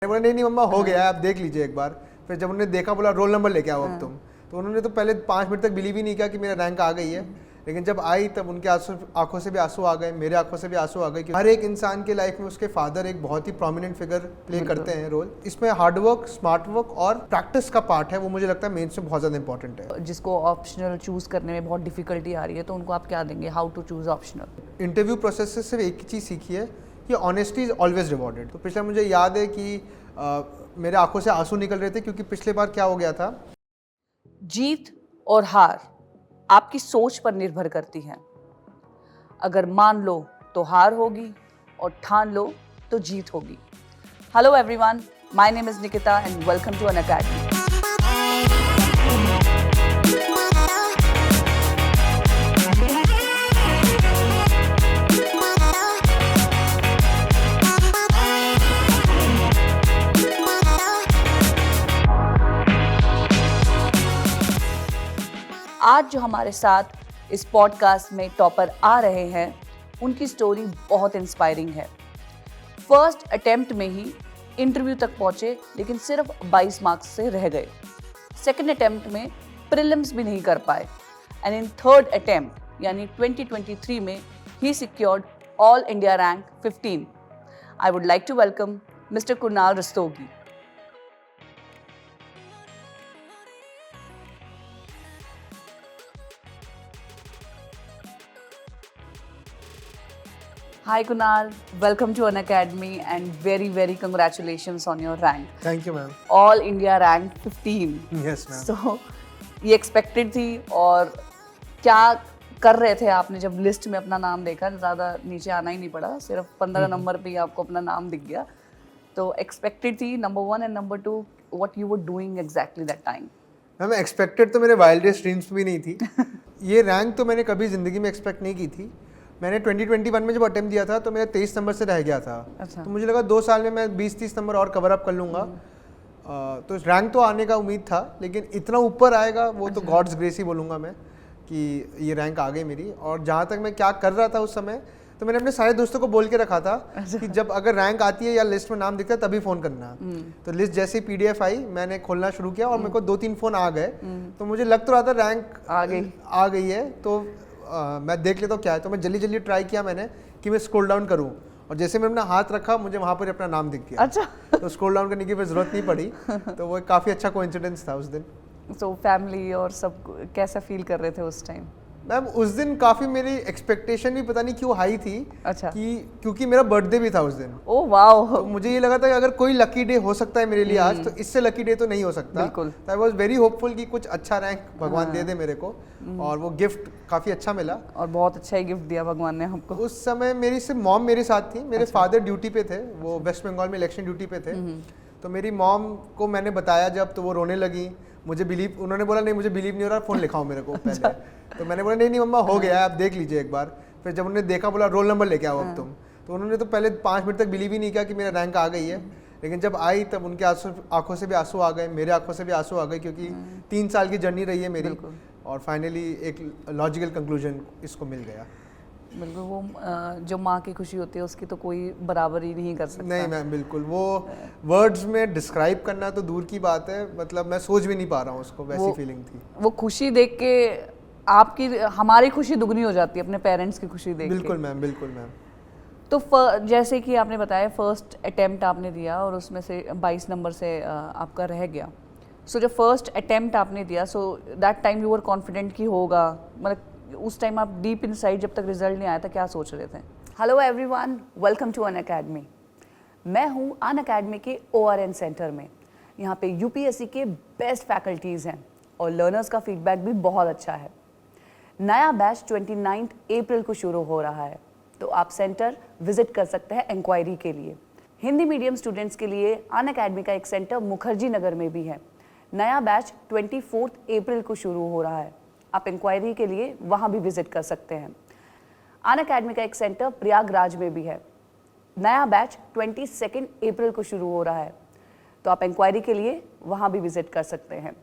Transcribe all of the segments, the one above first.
बोला नहीं नहीं मम्मा हो गया, आप देख लीजिए एक बार। फिर जब उन्होंने देखा बोला रोल नंबर लेके आओ अब तुम। तो उन्होंने तो पहले 5 मिनट तक बिलीव ही नहीं किया कि मेरा रैंक आ गई है। लेकिन जब आई तब उनके आंखों से भी आंसू आ गए, मेरे आंखों से भी आंसू आ गए। हर एक इंसान के लाइफ में उसके फादर एक बहुत ही प्रोमिनेंट फिगर प्ले करते हैं रोल। इसमें हार्डवर्क, स्मार्ट वर्क और प्रैक्टिस का पार्ट है, वो मुझे लगता है मेंस में बहुत ज़्यादा इंपॉर्टेंट है। जिसको ऑप्शनल चूज करने में बहुत डिफिकल्टी आ रही है तो उनको आप क्या देंगे, how to choose optional? Interview process से सिर्फ एक ही चीज़ सीखी है कि ऑनेस्टी इज ऑलवेज रिवॉर्डेड। तो पिछले मुझे याद है कि मेरे आंखों से आंसू निकल रहे थे क्योंकि पिछले बार क्या हो गया था। जीत और हार आपकी सोच पर निर्भर करती है। अगर मान लो तो हार होगी और ठान लो तो जीत होगी। Hello everyone, my name is Nikita and welcome to Unacademy. आज जो हमारे साथ इस पॉडकास्ट में टॉपर आ रहे हैं, उनकी स्टोरी बहुत इंस्पायरिंग है। फर्स्ट अटेम्प्ट में ही इंटरव्यू तक पहुंचे, लेकिन सिर्फ 22 मार्क्स से रह गए। सेकंड अटेम्प्ट में प्रीलिम्स भी नहीं कर पाए एंड इन थर्ड अटेम्प्ट यानी 2023 में ही secured all India rank 15। I would like to welcome mister Kunal Rastogi. Hi Kunal, welcome to Unacademy and very congratulations on your rank. Thank you ma'am. All India rank 15. Yes ma'am. So ये expected थी और क्या कर रहे थे आपने जब list में अपना नाम देखा? ज़्यादा नीचे आना ही नहीं पड़ा, सिर्फ 15 नंबर पे ही आपको अपना नाम दिख गया। तो expected थी number 1 and number 2, what you were doing exactly that time? Ma'am expected तो मेरे वाइल्डेस्ट ड्रीम्स भी नहीं थी। ये रैंक तो मैंने कभी ज़िंदगी में एक्सपेक्ट नहीं की थी। मैंने 2021 में जब अटेम्प्ट दिया था तो मेरा 23 नंबर से रह गया था। अच्छा। तो मुझे लगा 2 साल में मैं 20-30 नंबर और कवर अप कर लूँगा। तो रैंक तो आने का उम्मीद था, लेकिन इतना ऊपर आएगा वो तो गॉड्स ग्रेस ही बोलूँगा मैं कि ये रैंक आ गई मेरी। और जहाँ तक मैं क्या कर रहा था उस समय, तो मैंने अपने सारे दोस्तों को बोल के रखा था कि जब अगर रैंक आती है या लिस्ट में नाम दिखता है तभी फ़ोन करना। तो लिस्ट जैसे ही PDF आई मैंने खोलना शुरू किया और मेरे को 2-3 फ़ोन आ गए। तो मुझे लग तो रहा था रैंक आ गई है, तो मैं देख लेता हूँ क्या है। तो मैं जल्दी ट्राई किया मैंने कि मैं स्क्रॉल डाउन करूँ, और जैसे मैंने अपना हाथ रखा मुझे वहाँ पर अपना नाम दिख गया। अच्छा। तो स्क्रॉल डाउन करने की फिर ज़रूरत नहीं पड़ी। तो वो काफ़ी अच्छा कोइंसिडेंस था उस दिन। So फैमिली और सब कैसा फील कर रहे थे उस टाइम? मैम उस दिन काफ़ी मेरी एक्सपेक्टेशन भी पता नहीं क्यों हाई थी। अच्छा। कि क्योंकि मेरा बर्थडे भी था उस दिन। Oh wow. तो मुझे ये लगा था कि अगर कोई लकी डे हो सकता है मेरे लिए आज, तो इससे लकी डे तो नहीं हो सकता। बिल्कुल। तो आई वॉज वेरी होपफुल कि कुछ अच्छा रैंक भगवान दे दे मेरे को, और वो गिफ्ट काफ़ी अच्छा मिला। और बहुत अच्छा ही गिफ्ट दिया भगवान ने हमको। उस समय मेरी सिर्फ मॉम मेरे साथ थी, मेरे फादर ड्यूटी पे थे, वो वेस्ट बंगाल में इलेक्शन ड्यूटी पे थे। तो मेरी मॉम को मैंने बताया जब, तो वो रोने लगी। मुझे बिलीव, उन्होंने बोला नहीं मुझे बिलीव नहीं हो रहा, फ़ोन लिखाओ मेरे को पहले। तो मैंने बोला नहीं नहीं मम्मा हो गया, आप देख लीजिए एक बार। फिर जब उन्होंने देखा बोला रोल नंबर लेके आओ अब तुम। तो उन्होंने तो पहले 5 मिनट तक बिलीव ही नहीं किया कि मेरा रैंक आ गई है। लेकिन जब आई तब उनके आंखों से भी आंसू आ गए, मेरे आंखों से भी आंसू आ गए, क्योंकि 3 साल की जर्नी रही है मेरी, और फाइनली एक लॉजिकल कंक्लूजन इसको मिल गया। बिल्कुल, वो जो माँ की खुशी होती है उसकी तो कोई बराबरी नहीं कर सकता। नहीं मैम बिल्कुल, वो वर्ड्स में डिस्क्राइब करना तो दूर की बात है, मतलब मैं सोच भी नहीं पा रहा हूँ उसको, वैसी फीलिंग थी। वो खुशी देख के आपकी, हमारी खुशी दुगनी हो जाती है अपने पेरेंट्स की खुशी देख के। बिल्कुल मैम, बिल्कुल मैम। तो जैसे कि आपने बताया फर्स्ट अटेम्प्ट आपने दिया और उसमें से 22 नंबर से आपका रह गया। सो जो फर्स्ट अटेम्प्ट आपने दिया, so that time you were confident कि होगा, मतलब उस टाइम आप डीप इनसाइड जब तक रिजल्ट नहीं आया था क्या सोच रहे थे? Hello everyone, welcome to Unacademy. मैं हूँ अनअकैडमी के ORN सेंटर में। यहाँ पे UPSC के बेस्ट फैकल्टीज़ हैं और लर्नर्स का फीडबैक भी बहुत अच्छा है। नया बैच 29 अप्रैल को शुरू हो रहा है, तो आप सेंटर विजिट कर सकते हैं इंक्वायरी के लिए। हिंदी मीडियम स्टूडेंट्स के लिए अनअकैडमी का एक सेंटर मुखर्जी नगर में भी है। नया बैच 24 अप्रैल को शुरू हो रहा है, आप इंक्वायरी के लिए वहाँ भी विजिट कर सकते हैं। अनअकैडमी का एक सेंटर प्रयागराज में भी है। नया बैच 22 अप्रैल को शुरू हो रहा है, तो आप इंक्वायरी के लिए वहाँ भी विजिट कर सकते हैं।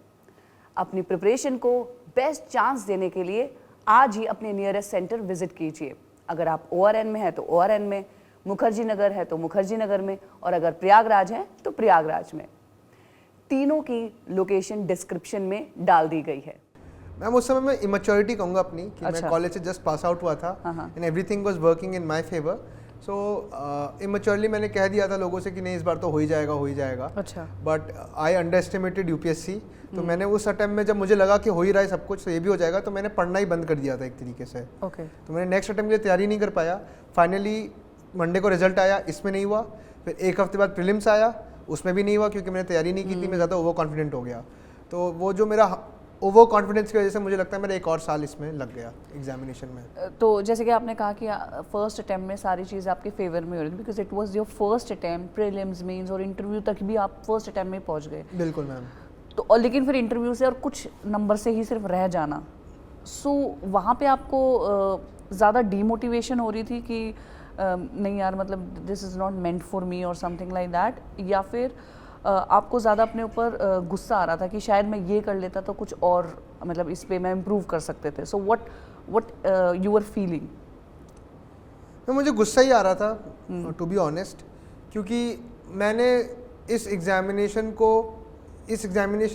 अपनी प्रिपरेशन को बेस्ट चांस देने के लिए आज ही अपने नियरेस्ट सेंटर विजिट कीजिए। अगर आप ORN में हैं तो ORN में, मुखर्जी नगर है तो मुखर्जी नगर में, और अगर प्रयागराज है तो प्रयागराज में। तीनों की लोकेशन डिस्क्रिप्शन में डाल दी गई है। मैम उस समय मैं इमेच्योरिटी कहूँगा अपनी कि अच्छा। मैं कॉलेज से जस्ट पास आउट हुआ था and everything was working in my favour. So immaturely मैंने कह दिया था लोगों से कि नहीं इस बार तो हो ही जाएगा। अच्छा। But I under estimated UPSC. तो मैंने उस अटेम्प्ट में जब मुझे लगा कि हो ही रहा है सब कुछ तो ये भी हो जाएगा, तो मैंने पढ़ना ही बंद कर दिया था एक तरीके से। ओके। तो मैंने नेक्स्ट अटेम्प्ट के लिए तैयारी नहीं कर पाया। फाइनली मंडे को रिजल्ट आया, इसमें नहीं हुआ। फिर एक हफ्ते बाद प्रीलिम्स आया, उसमें भी नहीं हुआ क्योंकि मैंने तैयारी नहीं की थी, मैं ज़्यादा ओवर कॉन्फिडेंट हो गया। तो वो जो मेरा ओवर कॉन्फिडेंस की वजह से मुझे लगता है मेरा एक और साल इसमें लग गया एग्जामिनेशन में। तो जैसे कि आपने कहा कि फर्स्ट अटेम्प्ट में सारी चीज़ आपके फेवर में हो रही थी because it was your first attempt, prelims, mains और इंटरव्यू तक भी आप फर्स्ट अटेम्प्ट में पहुंच गए। बिल्कुल मैम। तो और लेकिन फिर इंटरव्यू से और कुछ नंबर से ही सिर्फ रह जाना, सो वहाँ पे आपको ज़्यादा डीमोटिवेशन हो रही थी कि नहीं यार मतलब this is not meant for me और समथिंग लाइक दैट, या फिर आपको ज़्यादा अपने ऊपर गुस्सा आ रहा था कि शायद मैं ये कर लेता तो कुछ और मतलब इस पे मैं इम्प्रूव कर सकते थे? So what you are feeling? तो मुझे गुस्सा ही आ रहा था टू बी ऑनेस्ट, क्योंकि मैंने इस एग्जामिनेशन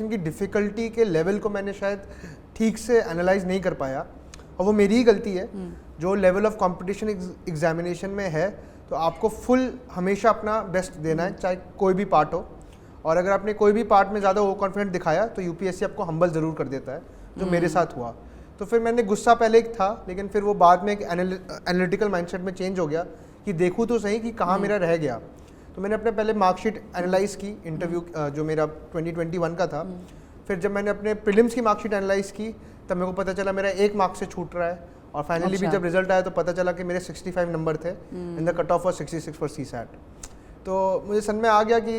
की डिफ़िकल्टी के लेवल को मैंने शायद ठीक से एनालाइज नहीं कर पाया, और वो मेरी ही गलती है। जो लेवल ऑफ कंपटीशन एग्जामिनेशन में है तो आपको फुल हमेशा अपना बेस्ट देना है, चाहे कोई भी पार्ट हो। और अगर आपने कोई भी पार्ट में ज़्यादा ओवर कॉन्फिडेंट दिखाया तो यूपीएससी आपको हम्बल ज़रूर कर देता है, जो मेरे साथ हुआ। तो फिर मैंने गुस्सा पहले एक था, लेकिन फिर वो बाद में एक एनालिटिकल माइंडसेट में चेंज हो गया कि देखूँ तो सही कि कहाँ मेरा रह गया। तो मैंने अपने पहले मार्कशीट एनालाइज की, इंटरव्यू जो मेरा 2021 का था। फिर जब मैंने अपने प्रीलिम्स की मार्कशीट एनालाइज की तब मेरे को पता चला मेरा एक मार्क्स से छूट रहा है, और फाइनली भी जब रिजल्ट आया तो पता चला कि मेरे 65 नंबर थे and the cut off was 66 for CSAT. तो मुझे समझ में आ गया कि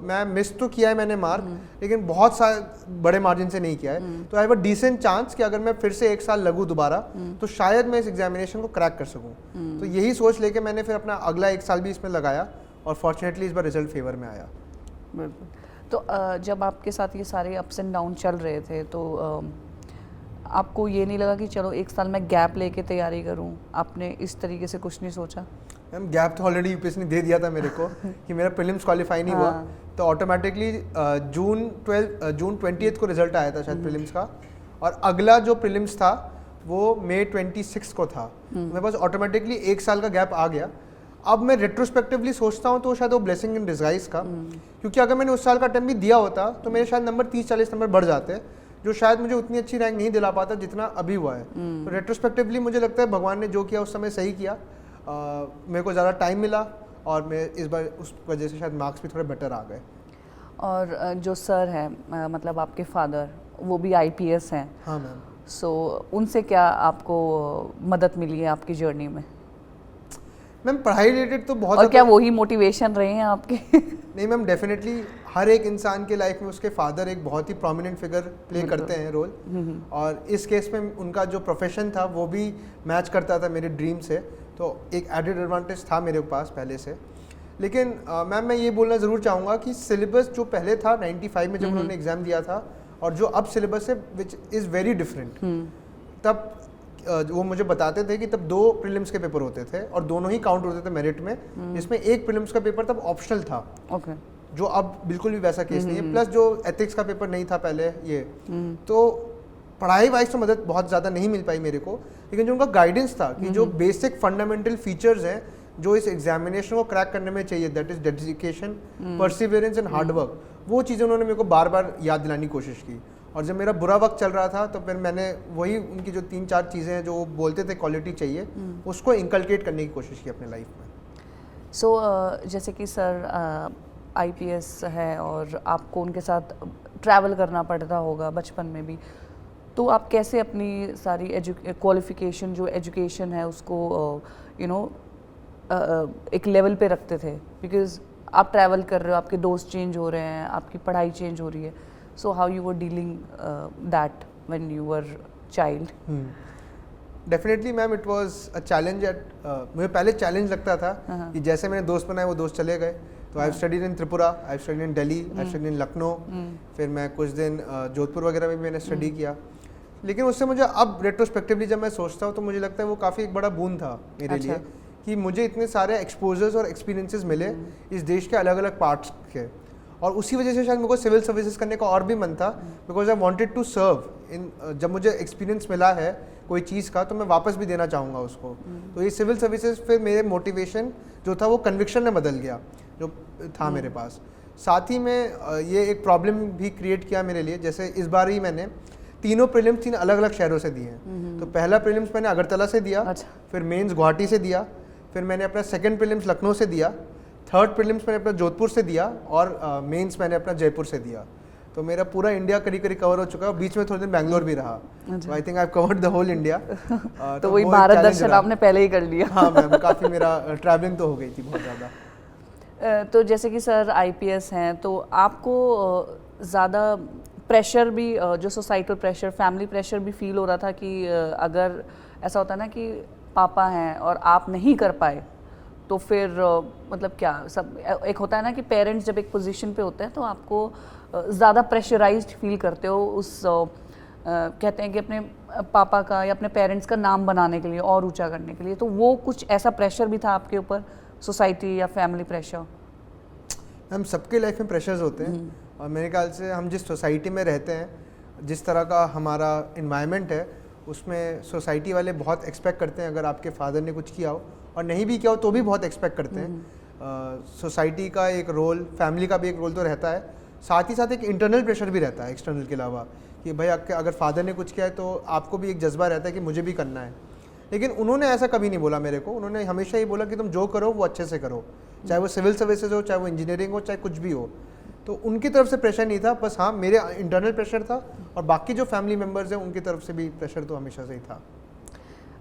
मैं मिस तो किया है मैंने मार्क, लेकिन बहुत सारे बड़े मार्जिन से नहीं किया है। तो I have a decent chance कि अगर मैं फिर से एक साल लगूँ दोबारा तो शायद मैं इस एग्जामिनेशन को क्रैक कर सकूँ। तो यही सोच लेके मैंने फिर अपना अगला एक साल भी इसमें लगाया, और फॉर्चुनेटली इस बार रिजल्ट फेवर में आया। बिल्कुल। तो जब आपके साथ ये सारे अप्स एंड डाउन चल रहे थे तो आपको ये नहीं लगा कि चलो एक साल मैं गैप लेके तैयारी करूं? आपने इस तरीके से कुछ नहीं सोचा? मैम गैप तो ऑलरेडी यूपीएससी ने दे दिया था मेरे को कि मेरा प्रीलिम्स क्वालिफाई नहीं हुआ। तो ऑटोमेटिकली जून 20 को रिजल्ट आया था शायद प्रीलिम्स का, और अगला जो प्रीलिम्स था वो मई 26 को था। मेरे पास ऑटोमेटिकली एक साल का गैप आ गया। अब मैं रेट्रोस्पेक्टिवली सोचता हूँ तो शायद वो ब्लेसिंग इन डिस्गाइज का, क्योंकि अगर मैंने उस साल का अटेम्प्ट भी दिया होता तो मेरे शायद नंबर 30-40 नंबर बढ़ जाते, जो शायद मुझे उतनी अच्छी रैंक नहीं दिला पाता जितना अभी हुआ है। तो रेट्रोस्पेक्टिवली मुझे लगता है भगवान ने जो किया उस समय सही किया। मेरे को ज़्यादा टाइम मिला और मैं इस बार उस वजह से शायद मार्क्स भी थोड़े बेटर आ गए। और जो सर हैं मतलब आपके फादर, वो भी आईपीएस हैं। हाँ मैम। सो उनसे क्या आपको मदद मिली है आपकी जर्नी में? मैम पढ़ाई रिलेटेड तो बहुत, और क्या वही मोटिवेशन रहे हैं आपके? नहीं मैम, डेफिनेटली हर एक इंसान के लाइफ में उसके फादर एक बहुत ही प्रोमिनेंट फिगर प्ले करते हैं रोल, और इस केस में उनका जो प्रोफेशन था वो भी मैच करता था मेरे ड्रीम से, तो एक एडेड एडवांटेज था मेरे पास पहले से। लेकिन मैम मैं ये बोलना ज़रूर चाहूँगा कि सिलेबस जो पहले था 95 में जब उन्होंने एग्ज़ाम दिया था और जो अब सिलेबस है विच इज़ वेरी डिफरेंट। तब वो मुझे बताते थे कि तब 2 प्रीलिम्स के पेपर होते थे और दोनों ही काउंट होते थे मेरिट में, जिसमें एक प्रीलिम्स का पेपर तब ऑप्शनल था। ओके। जो अब बिल्कुल भी वैसा केस नहीं है। प्लस जो एथिक्स का पेपर नहीं था पहले ये, तो पढ़ाई वाइज तो मदद बहुत ज़्यादा नहीं मिल पाई मेरे को, लेकिन जो उनका गाइडेंस था कि जो बेसिक फंडामेंटल फीचर्स हैं जो इस एग्जामिनेशन को क्रैक करने में चाहिए, that is dedication, Perseverance and hard work, वो चीज़ें उन्होंने मेरे को बार बार याद दिलाने की कोशिश की। और जब मेरा बुरा वक्त चल रहा था तो फिर मैंने वही उनकी जो 3-4 चीज़ें हैं जो वो बोलते थे क्वालिटी चाहिए, उसको इंकलकेट करने की कोशिश की अपने लाइफ में। सो जैसे कि सर आईपीएस है और आपको उनके साथ ट्रैवल करना पड़ता होगा बचपन में भी, तो आप कैसे अपनी सारी क्वालिफिकेशन जो एजुकेशन है उसको एक लेवल पे रखते थे? बिकॉज आप ट्रैवल कर रहे हो, आपके दोस्त चेंज हो रहे हैं, आपकी पढ़ाई चेंज हो रही है, so how you were dealing that when you were child? Definitely ma'am, it was a challenge. मुझे पहले चैलेंज लगता था कि जैसे मैंने दोस्त बनाए वो दोस्त चले गए। तो I studied in Tripura, I studied in Delhi, I studied in Lucknow, फिर मैं कुछ दिन जोधपुर वगैरह में भी मैंने स्टडी किया। लेकिन उससे मुझे अब रेट्रोस्पेक्टिवली जब मैं सोचता हूँ तो मुझे लगता है वो काफ़ी एक बड़ा बून था मेरे लिए कि मुझे इतने सारे एक्सपोजर्स और एक्सपीरियंसेस मिले इस देश के अलग अलग पार्ट्स के, और उसी वजह से शायद मेरे को सिविल सर्विसेज करने का और भी मन था, because I wanted to serve in. जब मुझे एक्सपीरियंस मिला है कोई चीज़ का तो मैं वापस भी देना चाहूँगा उसको। तो ये सिविल सर्विसेज फिर मेरे मोटिवेशन जो था वो कन्विक्शन में बदल गया जो था मेरे पास। साथ ही में ये एक प्रॉब्लम भी क्रिएट किया मेरे लिए, जैसे इस बार ही मैंने तीनों प्रीलिम्स 3 अलग अलग शहरों से दिए हैं। तो पहला प्रीलिम्स मैंने अगरतला से दिया, अच्छा। फिर मेंस गुवाहाटी से दिया, फिर मैंने अपना सेकंड प्रीलिम्स लखनऊ से दिया, थर्ड प्रीलिम्स मैंने अपना जोधपुर से दिया, और मेंस मैंने अपना जयपुर से दिया। तो मेरा पूरा इंडिया करीब करीब कवर हो चुका है, बीच में थोड़े दिन बैंगलोर भी रहा। तो I think I have covered the whole India. तो वही भारत दर्शन आपने पहले ही कर लिया। हाँ मैम, काफ़ी मेरा ट्रैवलिंग तो हो गई थी बहुत ज़्यादा। तो जैसे कि सर आईपीएस हैं, तो आपको ज़्यादा प्रेशर भी, जो सोसाइटल प्रेशर, फैमिली प्रेशर भी फील हो रहा था कि अगर ऐसा होता है ना कि पापा हैं और आप नहीं कर पाए तो फिर मतलब क्या सब एक होता है ना कि पेरेंट्स जब एक पोजीशन पे होते हैं तो आपको ज़्यादा प्रेशराइज्ड फील करते हो उस कहते हैं कि अपने पापा का या अपने पेरेंट्स का नाम बनाने के लिए और ऊंचा करने के लिए, तो वो कुछ ऐसा प्रेशर भी था आपके ऊपर, सोसाइटी या फैमिली प्रेशर? हम सबके लाइफ में प्रेशर्स होते हैं, और मेरे ख्याल से हम जिस सोसाइटी में रहते हैं, जिस तरह का हमारा इन्वायरमेंट है, उसमें सोसाइटी वाले बहुत एक्सपेक्ट करते हैं। अगर आपके फादर ने कुछ किया हो और नहीं भी किया हो तो भी बहुत एक्सपेक्ट करते हैं। सोसाइटी का एक रोल, फैमिली का भी एक रोल तो रहता है, साथ ही साथ एक इंटरनल प्रेशर भी रहता है एक्सटर्नल के अलावा, कि भाई आपके अगर फादर ने कुछ किया है तो आपको भी एक जज्बा रहता है कि मुझे भी करना है। लेकिन उन्होंने ऐसा कभी नहीं बोला मेरे को, उन्होंने हमेशा ही बोला कि तुम जो करो वो अच्छे से करो, चाहे वो सिविल सर्विसेज हो, चाहे वो इंजीनियरिंग हो, चाहे कुछ भी हो। तो उनकी तरफ से प्रेशर नहीं था, बस हाँ मेरे इंटरनल प्रेशर था, और बाकी जो फैमिली मेम्बर्स हैं उनकी तरफ से भी प्रेशर तो हमेशा से ही था।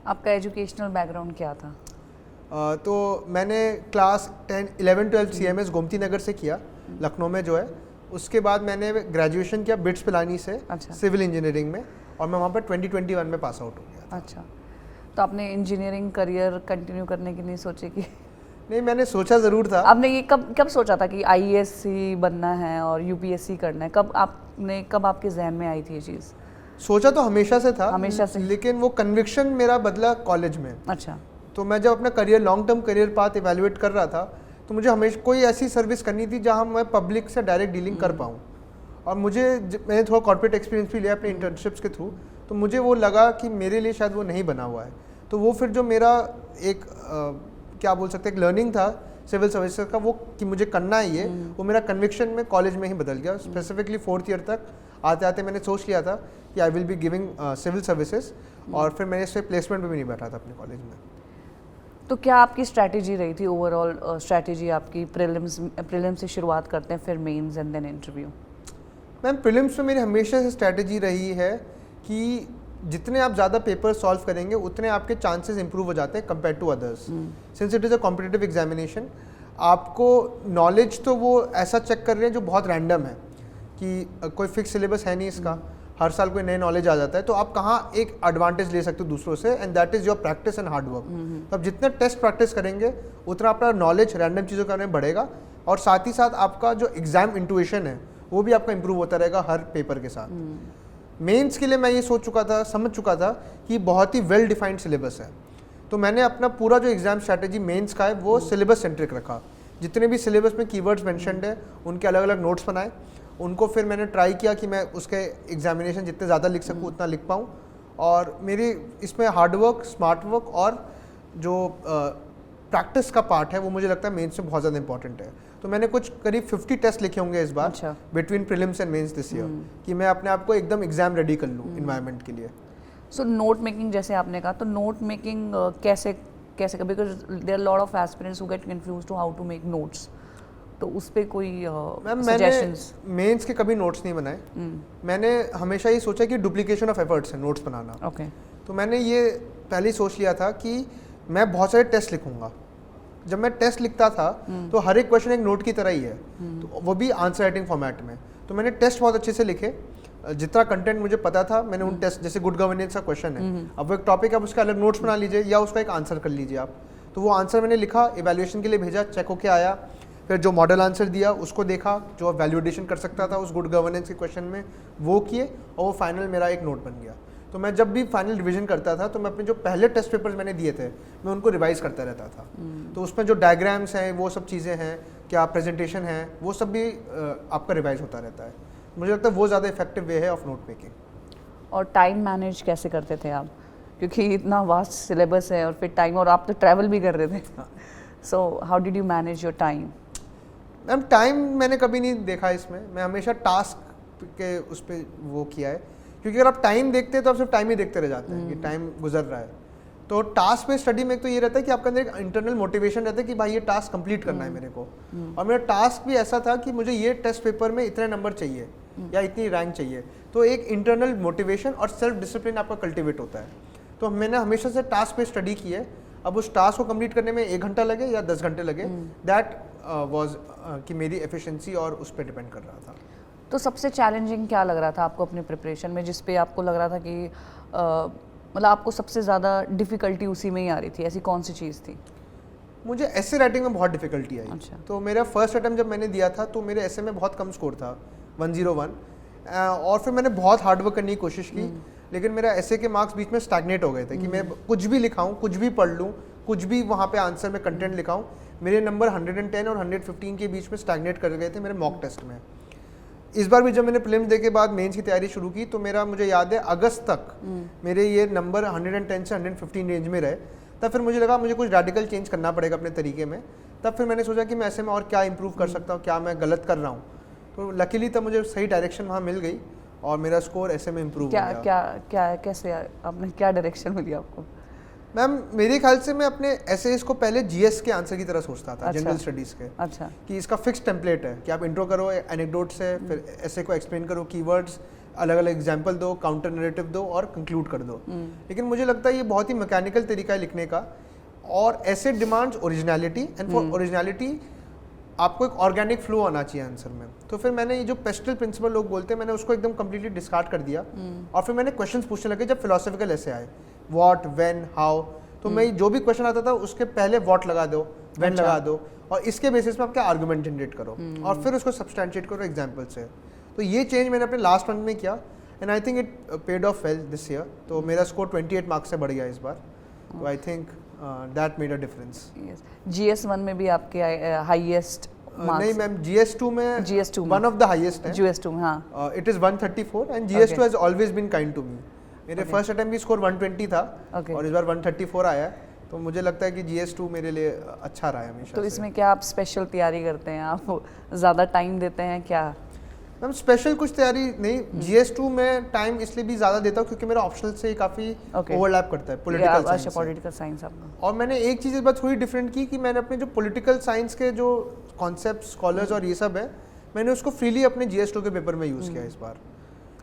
आपका एजुकेशनल बैकग्राउंड क्या था? तो मैंने क्लास 10, 11, 12 CMS गोमती नगर से किया, लखनऊ में जो है। उसके बाद मैंने ग्रेजुएशन किया बिट्स पिलानी से, अच्छा। सिविल इंजीनियरिंग में, और मैं वहाँ पर 2021 में पास आउट हो गया। अच्छा, तो आपने इंजीनियरिंग करियर कंटिन्यू करने की नहीं सोची कि? नहीं, मैंने सोचा ज़रूर था। आपने ये कब सोचा था कि IAS बनना है और UPSC करना है? कब आपके जहन में आई थी ये चीज़? सोचा तो हमेशा से था, हमेशा से, लेकिन वो कन्विक्शन मेरा बदला कॉलेज में। अच्छा। तो मैं जब अपना career, long term career path evaluate कर रहा था, तो मुझे हमेशा कोई ऐसी सर्विस करनी थी जहां मैं पब्लिक से डायरेक्ट डीलिंग कर पाऊँ। और मैंने थोड़ा कॉर्पोरेट एक्सपीरियंस भी लिया अपने इंटर्नशिप्स के थ्रू, तो मुझे वो लगा कि मेरे लिए शायद वो नहीं बना हुआ है। तो वो फिर जो मेरा एक क्या बोल सकते हैं, एक लर्निंग था सिविल सर्विसेज का, वो कि मुझे करना है ये, वो मेरा कन्विक्शन में कॉलेज में ही बदल गया। स्पेसिफिकली 4th ईयर तक आते आते मैंने सोच लिया था कि I will be giving civil services, और फिर मैंने इससे प्लेसमेंट में भी नहीं बैठा था अपने कॉलेज में। तो क्या आपकी स्ट्रैटेजी रही थी, ओवरऑल स्ट्रैटेजी आपकी? प्रीलिम्स से शुरुआत करते हैं, फिर mains and then interview. Ma'am, prelims में मेरी हमेशा से स्ट्रैटेजी रही है कि जितने आप ज़्यादा पेपर सॉल्व करेंगे उतने आपके चांसेस इंप्रूव हो जाते हैं compare to others. Since it is a competitive examination, आपको नॉलेज तो वो ऐसा चेक कर रहे हैं जो बहुत रैंडम है, कि कोई फिक्स सिलेबस है नहीं इसका, हर साल कोई नए नॉलेज आ जाता है, तो आप कहाँ एक एडवांटेज ले सकते हो दूसरों से, and that is your practice and hard work. तो आप जितने टेस्ट प्रैक्टिस करेंगे उतना आपका नॉलेज रैंडम चीज़ों के बारे में बढ़ेगा, और साथ ही साथ आपका जो एग्जाम इंटुइशन है वो भी आपका इंप्रूव होता रहेगा हर पेपर के साथ। मेंस के लिए मैं ये सोच चुका था, समझ चुका था कि बहुत ही वेल डिफाइंड सिलेबस है, तो मैंने अपना पूरा जो एग्जाम स्ट्रैटेजी मेंस का है वो सिलेबस सेंट्रिक रखा। जितने भी सिलेबस में कीवर्ड्स मेंशन्ड है उनके अलग अलग नोट्स बनाए, उनको फिर मैंने ट्राई किया कि मैं उसके एग्जामिनेशन जितने ज़्यादा लिख सकूँ उतना लिख पाऊँ, और मेरी इसमें हार्ड वर्क, स्मार्ट वर्क और जो प्रैक्टिस का पार्ट है वो मुझे लगता है मेंस में बहुत ज़्यादा इंपॉर्टेंट है। तो मैंने कुछ करीब 50 टेस्ट लिखे होंगे इस बार, अच्छा। Between prelims and mains this year, कि मैं अपने आप को एकदम एग्जाम रेडी कर लूँ इन्वायरमेंट के लिए। सो नोट मेकिंग जैसे आपने कहा, तो नोट मेकिंग कैसे because there are lot of aspirants who get confused to how to make notes, तो उस पे कोई सजेशंस? मैंने मेंस के कभी नोट्स नहीं बनाए। मैंने हमेशा ये सोचा कि डुप्लीकेशन ऑफ एफर्ट्स है नोट्स बनाना। ओके। तो मैंने ये पहले ही सोच लिया था कि मैं बहुत सारे टेस्ट लिखूंगा। जब मैं टेस्ट लिखता था तो हर एक क्वेश्चन एक नोट की तरह ही है, तो वो भी आंसर राइटिंग फॉर्मेट में। तो मैंने टेस्ट बहुत अच्छे से लिखे, जितना कंटेंट मुझे पता था मैंने उन टेस्ट, जैसे गुड गवर्नेंस का क्वेश्चन है, अब वो एक टॉपिक है, आप उसका अलग नोट्स बना लीजिए या उसका एक आंसर कर लीजिए आप। तो वो आंसर मैंने लिखा, इवैल्यूएशन के लिए भेजा, चेक होके आया, फिर जो मॉडल आंसर दिया उसको देखा, जो वैल्यूडेशन कर सकता था उस गुड गवर्नेंस के क्वेश्चन में वो किए, और वो फाइनल मेरा एक नोट बन गया। तो मैं जब भी फाइनल रिवीजन करता था तो मैं अपने जो पहले टेस्ट पेपर्स मैंने दिए थे मैं उनको रिवाइज करता रहता था। तो उसमें जो डायग्राम्स हैं वो सब चीज़ें हैं, क्या प्रेजेंटेशन है, वो सब भी आपका रिवाइज होता रहता है। मुझे लगता है वो ज़्यादा इफेक्टिव वे है ऑफ नोट मेकिंग। और टाइम मैनेज कैसे करते थे आप, क्योंकि इतना वास्ट सिलेबस है और फिर टाइम, और आप तो ट्रैवल भी कर रहे थे, so how did you manage your time? Ma'am time मैंने कभी नहीं देखा इसमें, मैं हमेशा टास्क के उस पर वो किया है, क्योंकि अगर आप टाइम देखते हैं तो आप सिर्फ टाइम ही देखते रह जाते हैं कि टाइम गुजर रहा है। तो टास्क पे स्टडी में तो ये रहता है कि आपके अंदर एक इंटरनल मोटिवेशन रहता है कि भाई ये टास्क कंप्लीट करना है मेरे को। और मेरा टास्क भी ऐसा था कि मुझे ये टेस्ट पेपर में इतने नंबर चाहिए या इतनी रैंक चाहिए, तो एक इंटरनल मोटिवेशन और सेल्फ डिसिप्लिन आपका कल्टिवेट होता है। तो मैंने हमेशा से टास्क पे स्टडी की है। अब उस टास्क को कंप्लीट करने में 1 घंटा लगे या 10 घंटे लगे, दैट वाज कि मेरी एफिशिएंसी और उस पर डिपेंड कर रहा था। तो सबसे चैलेंजिंग क्या लग रहा था आपको अपनी प्रिपरेशन में, जिस पे आपको लग रहा था कि मतलब आपको सबसे ज़्यादा डिफ़िकल्टी उसी में ही आ रही थी? ऐसी कौन सी चीज़ थी? मुझे ऐसे राइटिंग में बहुत डिफिकल्टी आई। अच्छा। तो मेरा फर्स्ट अटैम्प्ट जब मैंने दिया था तो मेरे ऐसे में बहुत कम स्कोर था, 101, और फिर मैंने बहुत हार्डवर्क करने की कोशिश की, लेकिन मेरा ऐसे के मार्क्स बीच में स्टैग्नेट हो गए थे कि मैं कुछ भी लिखाऊं, कुछ भी पढ़ लूं, कुछ भी वहाँ पे आंसर में कंटेंट लिखाऊं, मेरे नंबर 110 और 115 के बीच में स्टैग्नेट कर गए थे मेरे मॉक टेस्ट में। इस बार भी जब मैंने प्रीलिम्स दे के बाद मेंस की तैयारी शुरू की तो मेरा, मुझे याद है, अगस्त तक मेरे ये नंबर 110 से 115 रेंज में रहे। तब फिर मुझे लगा मुझे कुछ रेडिकल चेंज करना पड़ेगा अपने तरीके में। तब फिर मैंने सोचा कि मैं ऐसे में और क्या इंप्रूव कर सकता हूँ, क्या मैं गलत कर रहा हूँ। तो लकीली तब मुझे सही डायरेक्शन वहाँ मिल गई और मेरा स्कोर ऐसे में इम्प्रूव हो क्या गया। क्या क्या कैसे आपने क्या डायरेक्शन मिली आपको? मैम मेरे ख्याल से मैं अपने एसेज को पहले जीएस के आंसर की तरह सोचता था, अच्छा। जनरल स्टडीज़ के, अच्छा। कि इसका फिक्स टेम्पलेट है कि आप इंट्रो करो एनेक्डोट से, फिर ऐसे को एक्सप्लेन करो, कीवर्ड्स, अलग अलग एग्जाम्पल दो, काउंटर नरेटिव दो और कंक्लूड कर दो। लेकिन मुझे लगता है ये बहुत ही मैकेनिकल तरीका है लिखने का, और ऐसे demands originality, and for originality आपको एक ऑर्गेनिक फ्लो आना चाहिए आंसर में। तो फिर मैंने ये जो पेस्टल प्रिंसिपल लोग बोलते हैं, मैंने उसको एकदम कम्प्लीटली डिस्कार्ड कर दिया और फिर मैंने क्वेश्चंस पूछने लगे जब फिलोसॉफिकल ऐसे आए, व्हाट, व्हेन, हाउ। तो मैं जो भी क्वेश्चन आता था उसके पहले व्हाट लगा दो, व्हेन लगा दो, और इसके बेसिस पे आप क्या आर्गुमेंट जनरेट करो और फिर उसको सब्सटैंशिएट करो एग्जाम्पल से। तो ये चेंज मैंने अपने लास्ट मंथ में किया and I think it paid of well this year. तो मेरा स्कोर 28 मार्क्स से बढ़ गया इस बार। तो I think that made a difference. GS1 में भी आपके हाईएस्ट नहीं मैम, GS2 में GS2 में वन ऑफ द हाईएस्ट है। GS2 में, हाँ। It is 134 and GS2 has always been kind to me. मेरे फर्स्ट अटेम्प्ट भी स्कोर 120 था और इस बार 134 आया है। तो मुझे लगता है कि GS2 मेरे लिए अच्छा रहा है हमेशा। तो इसमें क्या आप स्पेशल तैयारी करते हैं, आप ज़्यादा टाइम देते हैं क्या? मैम स्पेशल कुछ तैयारी नहीं, GS2 में टाइम इसलिए भी ज़्यादा देता हूँ क्योंकि मेरा ऑप्शनल से काफ़ी ओवरलैप करता है पॉलिटिकल साइंस से। पॉलिटिकल साइंस आपका। और मैंने एक चीज़ इस बार थोड़ी डिफरेंट की कि मैंने अपने जो पॉलिटिकल साइंस के जो कॉन्सेप्ट, स्कॉलर्स और ये सब है, मैंने उसको फ्रीली अपने GS2 के पेपर में यूज़ किया इस बार।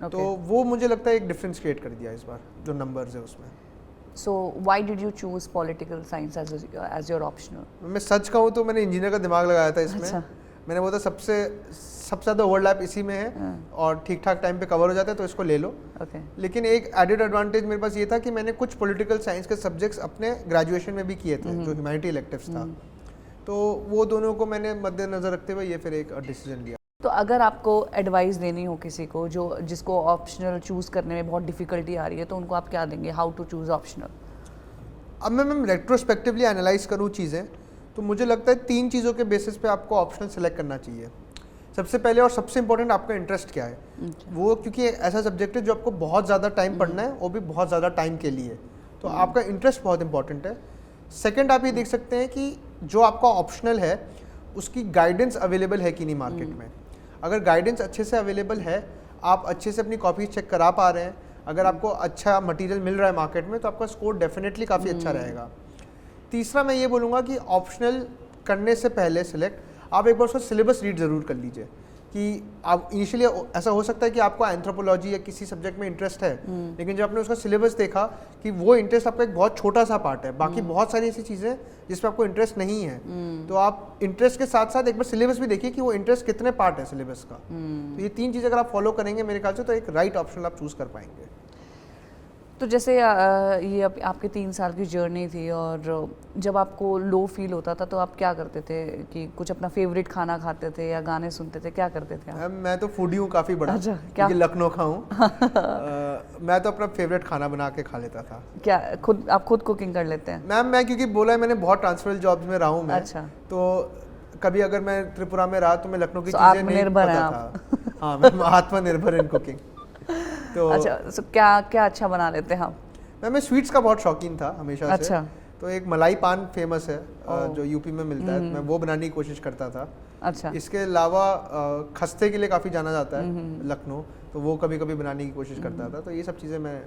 तो वो मुझे लगता है एक डिफरेंस क्रिएट कर दिया इस बार जो नंबर्स है उसमें। So why did you choose political science as your optional? मैं सच कहूँ तो मैंने इंजीनियर का दिमाग लगाया था इसमें। अच्छा। मैंने बोला सबसे ज़्यादा ओवरलैप इसी में है और ठीक ठाक टाइम पे कवर हो जाता है तो इसको ले लो। Okay. लेकिन एक एडेड एडवांटेज मेरे पास ये था कि मैंने कुछ पॉलिटिकल साइंस के सब्जेक्ट्स अपने ग्रेजुएशन में भी किए थे जो ह्यूमैनिटी इलेक्टिव्स था। तो वो दोनों को मैंने मद्देनजर रखते हुए ये फिर एक डिसीजन लिया। तो अगर आपको एडवाइस देनी हो किसी को जो जिसको ऑप्शनल चूज़ करने में बहुत डिफिकल्टी आ रही है, तो उनको आप क्या देंगे, हाउ टू चूज़ ऑप्शनल? अब मैं मैम रेट्रोस्पेक्टिवली एनालाइज करूँ चीज़ें तो मुझे लगता है 3 चीज़ों के बेसिस पे आपको ऑप्शनल सेलेक्ट करना चाहिए। सबसे पहले और सबसे इंपॉर्टेंट आपका इंटरेस्ट क्या है। वो क्योंकि ऐसा सब्जेक्ट है जो आपको बहुत ज़्यादा टाइम पढ़ना है, वो भी बहुत ज़्यादा टाइम के लिए, तो आपका इंटरेस्ट बहुत इंपॉर्टेंट है। सेकेंड, आप ये देख सकते हैं कि जो आपका ऑप्शनल है उसकी गाइडेंस अवेलेबल है कि नहीं मार्केट में। अगर गाइडेंस अच्छे से अवेलेबल है, आप अच्छे से अपनी कॉपी चेक करा पा रहे हैं, अगर आपको अच्छा मटेरियल मिल रहा है मार्केट में, तो आपका स्कोर डेफिनेटली काफ़ी अच्छा रहेगा। तीसरा मैं ये बोलूँगा कि ऑप्शनल करने से पहले सिलेक्ट आप एक बार उसका सिलेबस रीड ज़रूर कर लीजिए कि आप इनिशियली, ऐसा हो सकता है कि आपको एंथ्रोपोलॉजी या किसी सब्जेक्ट में इंटरेस्ट है, लेकिन जब आपने उसका सिलेबस देखा कि वो इंटरेस्ट आपका एक बहुत छोटा सा पार्ट है, बाकी बहुत सारी ऐसी चीज़ें जिसमें आपको इंटरेस्ट नहीं है, तो आप इंटरेस्ट के साथ साथ एक बार सिलेबस भी देखिए कि वो इंटरेस्ट कितने पार्ट है सिलेबस का। तो ये 3 चीज़ अगर आप फॉलो करेंगे मेरे ख्याल से, तो एक राइट ऑप्शन आप चूज़ कर पाएंगे। तो जैसे ये आपके 3 साल की जर्नी थी, और जब आपको लो फील होता था तो आप क्या करते थे? कि कुछ अपना फेवरेट खाना खाते थे या गाने सुनते थे, क्या करते थे आप? मैं तो फूडी हूँ काफ़ी बड़ा। अच्छा, क्योंकि लखनऊ का हूँ। मैं तो अपना फेवरेट खाना बना के खा लेता था। क्या आप खुद कुकिंग कर लेते हैं? मैम मैं क्योंकि बोला है मैंने बहुत ट्रांसफरल जॉब्स में रहा हूँ मैं। अच्छा। तो कभी अगर मैं त्रिपुरा में रहा तो मैं लखनऊ की So, चीज़ें नहीं आत्मनिर्भर हैं पता था। हाँ मैं आत्मनिर्भर इन कुकिंग। तो अच्छा, so क्या क्या अच्छा बना लेते हैं आप? मैं स्वीट्स का बहुत शौकीन था हमेशा अच्छा। से। तो एक मलाई पान फेमस है जो यूपी में मिलता है, मैं वो बनाने की कोशिश करता था। अच्छा। इसके अलावा खस्ते के लिए काफ़ी जाना जाता है लखनऊ, तो वो कभी कभी बनाने की कोशिश करता था। तो ये सब चीज़ें मैं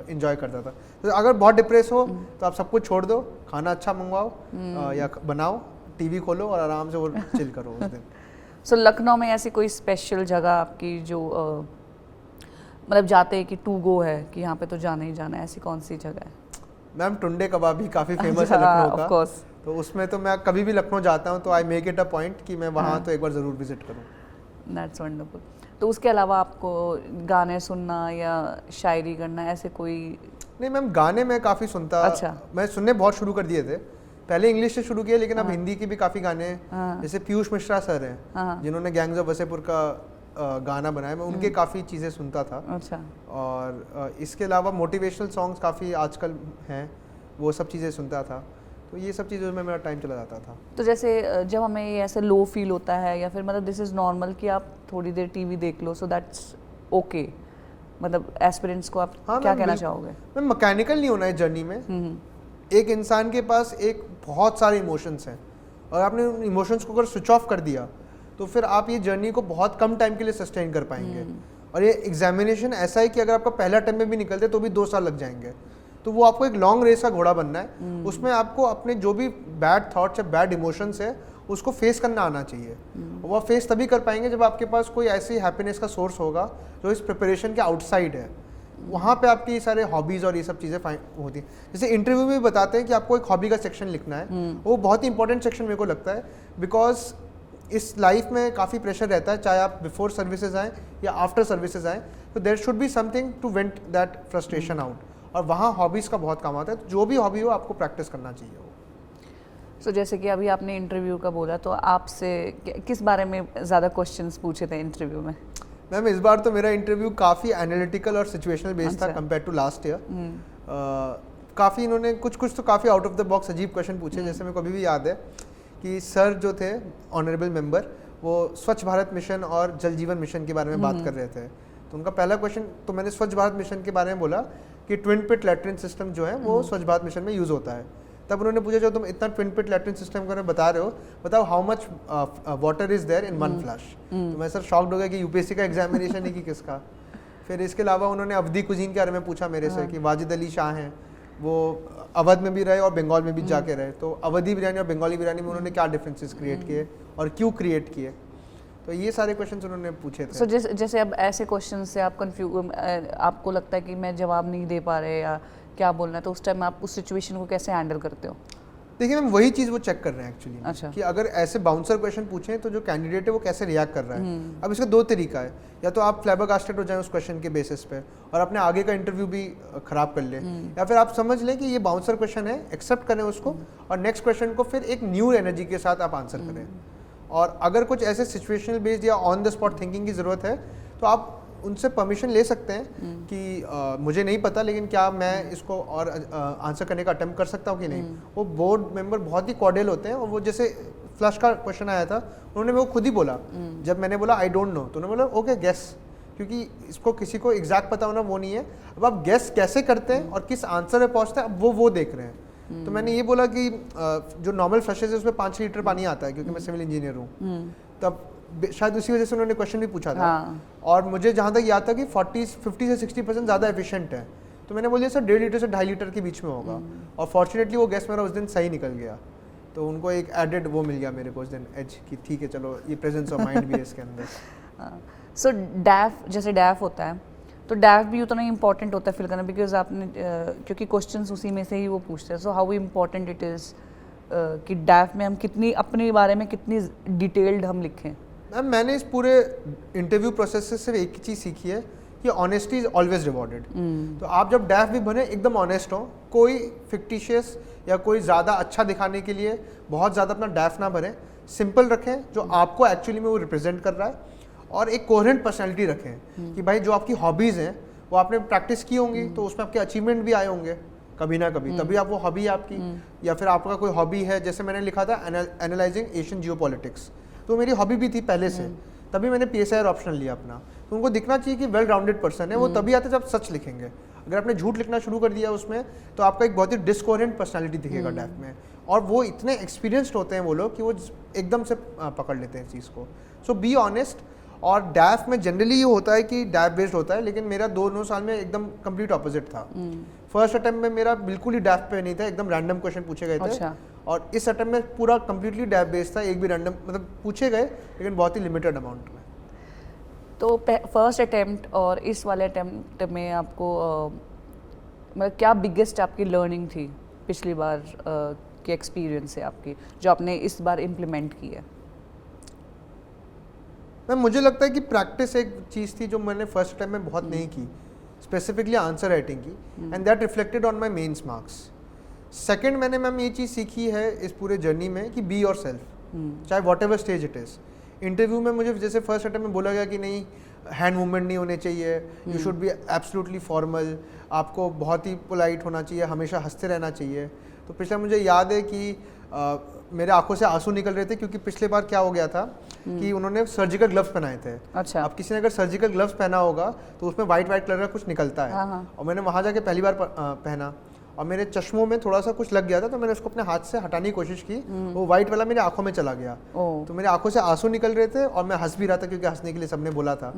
इंजॉय करता था। तो अगर बहुत डिप्रेस हो तो आप सब कुछ छोड़ दो, खाना अच्छा मंगवाओ या बनाओ, टीवी खोलो और आराम से वो चिल करो उस दिन। सो लखनऊ में ऐसी कोई स्पेशल जगह आपकी जो मतलब जाते हैं कि टू गो है कि यहाँ पे तो जाना ही जाना है, ऐसी कौन सी जगह है? मैम टुंडे कबाब भी काफ़ी फेमस है अच्छा, लखनऊ of का। course. तो उसमें तो मैं कभी भी लखनऊ जाता हूँ तो I make it a point कि मैं वहाँ तो एक बार ज़रूर विजिट करूँ। That's wonderful. तो उसके अलावा आपको गाने सुनना या शायरी करना ऐसे कोई? नहीं मैम, गाने मैं काफ़ी सुनता। अच्छा। मैं सुनने बहुत शुरू कर दिए थे, पहले इंग्लिश से शुरू किया लेकिन अब हिंदी की भी काफ़ी गाने, जैसे पीयूष मिश्रा सर हैं जिन्होंने गैंग्स ऑफ वसेपुर का गाना बनाया, मैं उनके काफ़ी चीज़ें सुनता था। अच्छा। और इसके अलावा मोटिवेशनल सॉन्ग्स काफ़ी आजकल हैं, वो सब चीज़ें सुनता था। तो ये सब चीज़ों में मेरा टाइम चला जाता था। तो जैसे जब हमें ये ऐसे लो फील होता है या फिर मतलब दिस इज़ नॉर्मल कि आप थोड़ी देर टीवी देख लो, सो दैट्स ओके, मतलब एस्पिरेंट्स को आप क्या कहना चाहोगे? मैं मैकेनिकल नहीं होना है जर्नी में। एक इंसान के पास एक बहुत सारे इमोशंस हैं और आपने उन इमोशंस को अगर स्विच ऑफ कर दिया तो फिर आप ये जर्नी को बहुत कम टाइम के लिए सस्टेन कर पाएंगे। और ये एग्जामिनेशन ऐसा है कि अगर आपका पहला अटेम्प्ट में भी निकलते तो भी 2 साल लग जाएंगे। तो वो आपको एक लॉन्ग रेस का घोड़ा बनना है। उसमें आपको अपने जो भी बैड थॉट्स या बैड इमोशंस है उसको फेस करना आना चाहिए। वो आप फेस तभी कर पाएंगे जब आपके पास कोई ऐसी हैप्पीनेस का सोर्स होगा जो इस प्रिपरेशन के आउटसाइड है। वहाँ पे आपकी सारे हॉबीज़ और ये सब चीज़ें होती हैं। जैसे इंटरव्यू में भी बताते हैं कि आपको एक हॉबी का सेक्शन लिखना है, वो बहुत ही इंपॉर्टेंट सेक्शन मेरे को लगता है, बिकॉज इस लाइफ में काफ़ी प्रेशर रहता है, चाहे आप बिफोर सर्विसेज आएँ या आफ्टर सर्विसेज आएँ, तो there should be something to vent that frustration out. और वहाँ हॉबीज़ का बहुत काम आता है। तो जो भी हॉबी हो आपको प्रैक्टिस करना चाहिए वो। सो जैसे कि अभी आपने इंटरव्यू का बोला, तो आपसे किस बारे में ज़्यादा क्वेश्चंस पूछे थे इंटरव्यू में? मैम इस बार तो मेरा इंटरव्यू काफ़ी एनालिटिकल और सिचुएशनल बेस्ड था कंपेयर टू लास्ट ईयर। काफ़ी इन्होंने कुछ तो काफ़ी आउट ऑफ द बॉक्स अजीब क्वेश्चन पूछे। जैसे मेरे को अभी भी याद है कि सर जो थे ऑनरेबल मेंबर, वो स्वच्छ भारत मिशन और जल जीवन मिशन के बारे में बात कर रहे थे। तो उनका पहला क्वेश्चन, तो मैंने स्वच्छ भारत मिशन के बारे में बोला कि ट्विन पिट लैट्रिन सिस्टम जो है वो स्वच्छ भारत मिशन में यूज़ होता है। तब उन्होंने पूछा जो तुम इतना ट्विन पिट लैट्रिन सिस्टम के बारे में बता रहे हो, बताओ how much water is there in one flush. तो मैं सर शॉक्ड हो गया कि यूपीएससी का एग्जामिनेशन है कि किसका। फिर इसके अलावा उन्होंने अवधी कुजीन के बारे में पूछा मेरे से कि वाजिद अली शाह हैं, वो अवध में भी रहे और बंगाल में भी जाके रहे, तो अवधी बिरयानी और बंगाली बिरयानी में उन्होंने क्या डिफरेंसेस क्रिएट किए और क्यों क्रिएट किए। तो ये सारे क्वेश्चंस उन्होंने पूछे थे। सो जैसे अब ऐसे क्वेश्चन से आप आपको लगता है कि मैं जवाब नहीं दे पा रहे या क्या बोलना है, तो उस टाइम आप उस सिचुएशन को कैसे हैंडल करते हो? देखिए मैम, वही चीज़ वो चेक कर रहे हैं एक्चुअली। अच्छा। कि अगर ऐसे बाउंसर क्वेश्चन पूछें तो जो कैंडिडेट है वो कैसे रिएक्ट कर रहा है। अब इसका 2 तरीका है, या तो आप फ्लैबरगास्टेड हो जाएं उस क्वेश्चन के बेसिस पे और अपने आगे का इंटरव्यू भी खराब कर लें, या फिर आप समझ लें कि ये बाउंसर क्वेश्चन है, एक्सेप्ट करें उसको और नेक्स्ट क्वेश्चन को फिर एक न्यू एनर्जी के साथ आप आंसर करें। और अगर कुछ ऐसे सिचुएशनल बेस्ड या ऑन द स्पॉट थिंकिंग की ज़रूरत है तो आप उनसे परमिशन ले सकते हैं कि मुझे नहीं पता लेकिन क्या मैं इसको और आंसर करने का अटेम्प्ट कर सकता हूँ कि नहीं। वो बोर्ड मेंबर बहुत ही कॉर्डियल होते हैं और वो जैसे फ्लश का क्वेश्चन आया था उन्होंने वो खुद ही बोला, जब मैंने बोला आई डोंट नो तो उन्होंने बोला ओके गेस, क्योंकि इसको किसी को एग्जैक्ट पता होना वो नहीं है। अब आप गेस कैसे करते हैं और किस आंसर पे पहुँचते हैं अब वो देख रहे हैं। तो मैंने ये बोला कि जो नॉर्मल फ्लशेज है उसमें 5 लीटर पानी आता है क्योंकि मैं सिविल इंजीनियर हूँ, तब शायद उसी वजह से उन्होंने क्वेश्चन भी पूछा था। और मुझे जहाँ तक याद था कि 50 से 60% ज़्यादा एफिशिएंट है, तो मैंने बोलिए सर 1.5 लीटर से 2.5 लीटर के बीच में होगा। और फॉर्चुनेटली वो गैस मेरा उस दिन सही निकल गया, तो उनको एक एडेड वो मिल गया मेरे को उस दिन एज कि ठीक है चलो ये प्रेजेंस ऑफ माइंड भी है इसके अंदर। सो डैफ, जैसे डैफ होता है तो डैफ भी उतना ही इंपॉर्टेंट होता है फिल करना, बिकॉज आपने क्योंकि क्वेश्चंस उसी में से ही वो पूछते हैं। So how important it is कि डैफ में हम कितनी अपने बारे में कितनी डिटेल्ड हम लिखें? मैम मैंने इस पूरे इंटरव्यू प्रोसेस से सिर्फ एक ही चीज़ सीखी है कि ऑनेस्टी इज ऑलवेज रिवॉर्डेड। तो आप जब डैफ भी बने एकदम ऑनेस्ट हो, कोई फिक्टिशियस या कोई ज़्यादा अच्छा दिखाने के लिए बहुत ज़्यादा अपना डैफ ना भरें, सिंपल रखें जो आपको एक्चुअली में वो रिप्रेजेंट कर रहा है, और एक कोहेरेंट पर्सनैलिटी रखें कि भाई जो आपकी हॉबीज़ हैं वो आपने प्रैक्टिस की होंगी तो उसमें आपके अचीवमेंट भी आए होंगे कभी ना कभी, तभी आप वो हॉबी आपकी, या फिर आपका कोई हॉबी है, जैसे मैंने लिखा था एनालाइजिंग एशियन जियोपॉलिटिक्स, तो मेरी हॉबी भी थी पहले से, तभी मैंने PSIR ऑप्शन लिया अपना। तो उनको दिखना चाहिए कि वेल राउंडेड पर्सन है, वो तभी आते जब सच लिखेंगे। अगर आपने झूठ लिखना शुरू कर दिया उसमें तो आपका एक बहुत ही डिस्कोहेरेंट पर्सनालिटी दिखेगा डैफ में, और वो इतने एक्सपीरियंस्ड होते हैं वो लोग कि वो एकदम से पकड़ लेते हैं चीज़ को। सो बी ऑनेस्ट। और डैफ में जनरली ये होता है कि डैफ बेस्ड होता है, लेकिन मेरा 2 साल में एकदम कंप्लीट ऑपोजिट था। फर्स्ट अटेम्प्ट में मेरा बिल्कुल ही डैफ पे नहीं था, एकदम रैंडम क्वेश्चन पूछे गए थे। अच्छा। और इस अटेम्प्ट में पूरा कंप्लीटली डैफ बेस्ड था, एक भी रैंडम मतलब पूछे गए लेकिन बहुत ही लिमिटेड अमाउंट में। तो फर्स्ट अटेम्प्ट और इस वाले अटेम्प्ट में आपको मतलब क्या बिगेस्ट आपकी लर्निंग थी पिछली बार की एक्सपीरियंस है आपकी, जो आपने इस बार इम्प्लीमेंट की है? मैम मुझे लगता है कि प्रैक्टिस एक चीज़ थी जो मैंने फर्स्ट टाइम में बहुत नहीं की, स्पेसिफिकली आंसर राइटिंग की, and that reflected on my mains marks. Second मैंने मैम ये चीज़ सीखी है इस पूरे जर्नी में कि बी योर सेल्फ, चाहे whatever stage it is. Interview में मुझे जैसे फर्स्ट अटेम्प्ट में बोला गया कि नहीं हैंड मूवमेंट नहीं होने चाहिए, you should be absolutely formal, आपको बहुत ही पोलाइट होना चाहिए, हमेशा हंसते रहना चाहिए। तो पिछले मुझे याद है कि मेरे आंखों से आंसू निकल रहे थे, क्योंकि पिछले बार क्या हो गया था कि उन्होंने सर्जिकल ग्लव्स पहनाए थे। अच्छा। अब किसी ने अगर सर्जिकल ग्लव्स पहना होगा तो उसमें वाइट कलर का कुछ निकलता है। हाँ। और मैंने वहाँ जाके पहली बार पहना और मेरे चश्मों में थोड़ा सा कुछ लग गया था, तो मैंने उसको अपने हाथ से हटाने की कोशिश की, वो वाइट वाला मेरी आंखों में चला गया। तो मेरे आंखों से आंसू निकल रहे थे और मैं हंस भी रहा था क्योंकि हंसने के लिए सबने बोला था।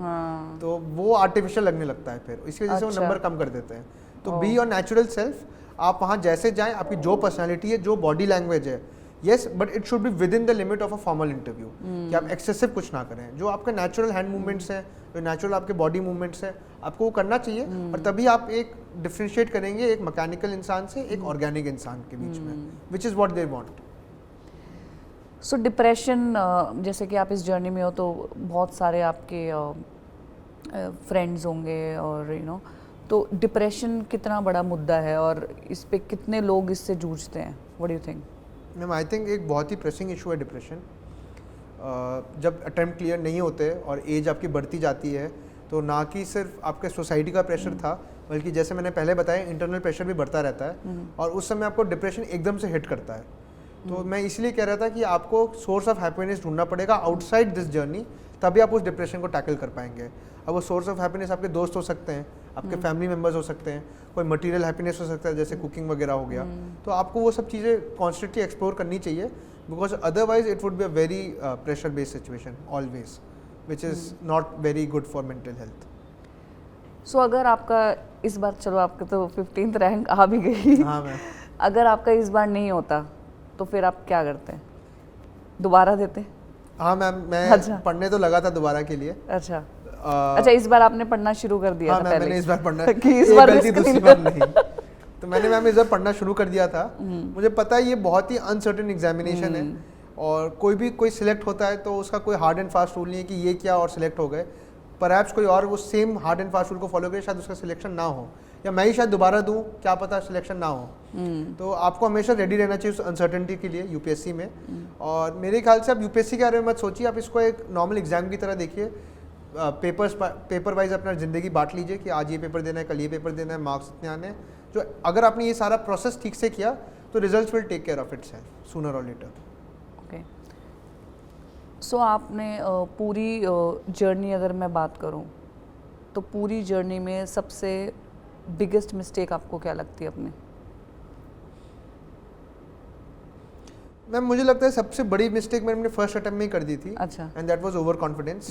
तो वो आर्टिफिशियल लगने लगता है फिर, इसी वजह से वो नंबर कम कर देते हैं। तो बी योर नेचुरल सेल्फ, आप वहाँ जैसे जाएं, आपकी जो पर्सनैलिटी है, जो बॉडी लैंग्वेज है, yes, but it should be with in the limit of a formal interview, कि आप एक्सेसिव कुछ ना करें। जो आपके नेचुरल हैंड मूवमेंट्स हैं, जो नेचुरल आपके बॉडी मूवमेंट्स हैं, आपको वो करना चाहिए, और तभी आप एक डिफ्रेंशिएट करेंगे एक मैकेनिकल इंसान से एक ऑर्गेनिक इंसान के बीच में, which is what they want. So depression, जैसे कि आप इस जर्नी में हो तो बहुत सारे आपके फ्रेंड्स होंगे और तो डिप्रेशन कितना बड़ा मुद्दा है और इस पे कितने लोग इससे जूझते हैं? What do you think? Ma'am I think एक बहुत ही प्रेसिंग इशू है डिप्रेशन। जब अटेम्प्ट क्लियर नहीं होते और एज आपकी बढ़ती जाती है, तो ना कि सिर्फ आपके सोसाइटी का प्रेशर था, बल्कि जैसे मैंने पहले बताया इंटरनल प्रेशर भी बढ़ता रहता है, और उस समय आपको डिप्रेशन एकदम से हिट करता है। तो मैं इसलिए कह रहा था कि आपको सोर्स ऑफ हैप्पीनेस ढूंढना पड़ेगा आउटसाइड दिस जर्नी, तभी आप उस डिप्रेशन को टैकल कर पाएंगे। अब वो सोर्स ऑफ हैप्पीनेस आपके दोस्त हो सकते हैं, आपके फैमिली मेम्बर्स हो सकते हैं, कोई मटेरियल हैप्पीनेस हो सकता है जैसे कुकिंग वगैरह हो गया। तो आपको वो सब चीज़ें कॉन्स्टेंटली एक्सप्लोर करनी चाहिए, because otherwise it would be a very pressure based situation always, which is not very good for mental health. So अगर आपका इस बार, चलो आपका तो 15th रैंक आ भी गई, हाँ मैम, अगर आपका इस बार नहीं होता तो फिर आप क्या करते हैं? दोबारा देते? हाँ मैम, मैं अच्छा। पढ़ने तो लगा था दोबारा के लिए। अच्छा। अच्छा, इस बार आपने पढ़ना शुरू कर दिया हाँ था? मैम, पहले मैंने इस बार पढ़ना कि इस एक बार गलती risk दूसरी नहीं बार नहीं। तो मैंने मैम इस बार पढ़ना शुरू कर दिया था। मुझे पता है ये बहुत ही अनसर्टेन एग्जामिनेशन है, और कोई सिलेक्ट होता है तो उसका कोई हार्ड एंड फास्ट रूल नहीं है कि ये क्या और सिलेक्ट हो गए। परहैप्स कोई और वो same hard and fast rule को फॉलो करे, शायद उसका सिलेक्शन ना हो, या मैं ही शायद दोबारा दूं, क्या पता सिलेक्शन ना हो। तो आपको हमेशा रेडी रहना चाहिए उस अनसर्टेनिटी के लिए यूपीएससी में। और मेरे ख्याल से आप यूपीएससी के बारे में मत सोचिए, आप इसको एक नॉर्मल एग्जाम की तरह देखिए। पेपर वाइज अपना ज़िंदगी बांट लीजिए कि आज ये पेपर देना है, कल ये पेपर देना है, मार्क्स इतने आने हैं। जो अगर आपने ये सारा प्रोसेस ठीक से किया तो results will take care of itself sooner और लेटर। ओके। सो आपने पूरी जर्नी अगर मैं बात करूं तो पूरी जर्नी में सबसे बिगेस्ट मिस्टेक आपको क्या लगती है अपने? मैम मुझे लगता है सबसे बड़ी मिस्टेक मैंने अपने फर्स्ट अटेम्प्ट में ही कर दी थी। अच्छा। And that was over confidence.